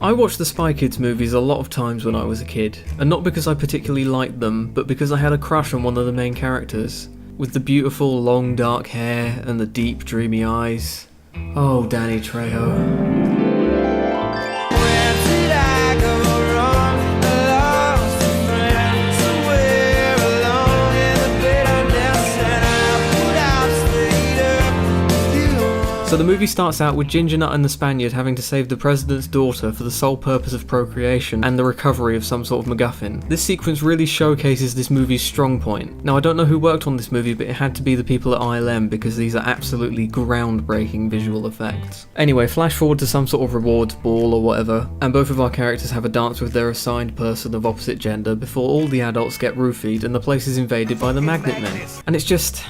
I watched the Spy Kids movies a lot of times when I was a kid, and not because I particularly liked them, but because I had a crush on one of the main characters, with the beautiful long dark hair and the deep dreamy eyes. Oh, Danny Trejo. So the movie starts out with Ginger Nut and the Spaniard having to save the president's daughter for the sole purpose of procreation and the recovery of some sort of MacGuffin. This sequence really showcases this movie's strong point. Now I don't know who worked on this movie, but it had to be the people at ILM because these are absolutely groundbreaking visual effects. Anyway, flash forward to some sort of rewards ball or whatever, and both of our characters have a dance with their assigned person of opposite gender before all the adults get roofied and the place is invaded by the Magnet Men. And it's just...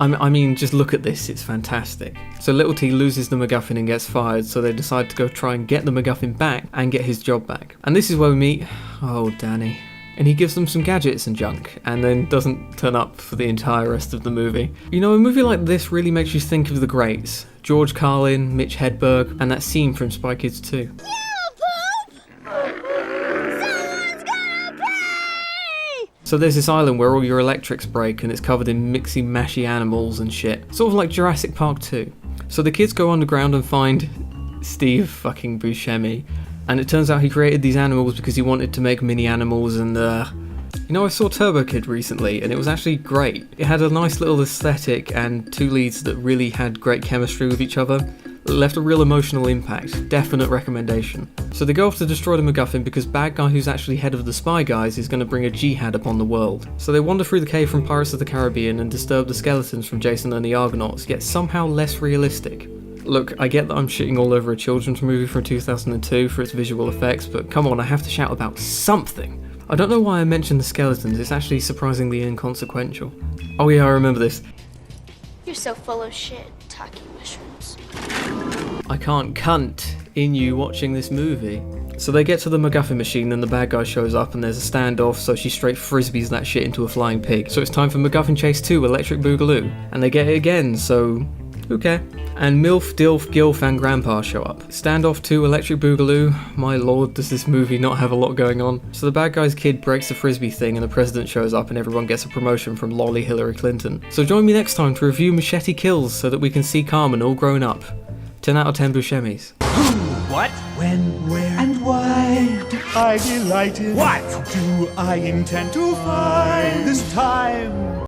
I mean, just look at this, it's fantastic. So Little T loses the MacGuffin and gets fired, so they decide to go try and get the MacGuffin back and get his job back. And this is where we meet, oh, Danny. And he gives them some gadgets and junk, and then doesn't turn up for the entire rest of the movie. You know, a movie like this really makes you think of the greats. George Carlin, Mitch Hedberg, and that scene from Spy Kids 2. So there's this island where all your electrics break and it's covered in mixy mashy animals and shit. Sort of like Jurassic Park 2. So the kids go underground and find Steve fucking Buscemi. And it turns out he created these animals because he wanted to make mini animals and You know, I saw Turbo Kid recently and it was actually great. It had a nice little aesthetic and two leads that really had great chemistry with each other. It left a real emotional impact. Definite recommendation. So they go off to destroy the MacGuffin because bad guy who's actually head of the Spy Guys is going to bring a jihad upon the world. So they wander through the cave from Pirates of the Caribbean and disturb the skeletons from Jason and the Argonauts, yet somehow less realistic. Look, I get that I'm shitting all over a children's movie from 2002 for its visual effects, but come on, I have to shout about something. I don't know why I mentioned the skeletons, it's actually surprisingly inconsequential. Oh yeah, I remember this. You're so full of shit, talking mushrooms. I can't cunt in you watching this movie. So they get to the MacGuffin machine and the bad guy shows up and there's a standoff, so she straight frisbees that shit into a flying pig. So it's time for MacGuffin Chase 2 Electric Boogaloo. And they get it again, so okay. And MILF, DILF, GILF and Grandpa show up. Standoff 2 Electric Boogaloo. My lord, does this movie not have a lot going on? So the bad guy's kid breaks the frisbee thing and the president shows up and everyone gets a promotion from lolly Hillary Clinton. So join me next time to review Machete Kills so that we can see Carmen all grown up. 10 out of 10 Buscemis. Who? What? When, where, and why? I delighted. What do I intend to find this time?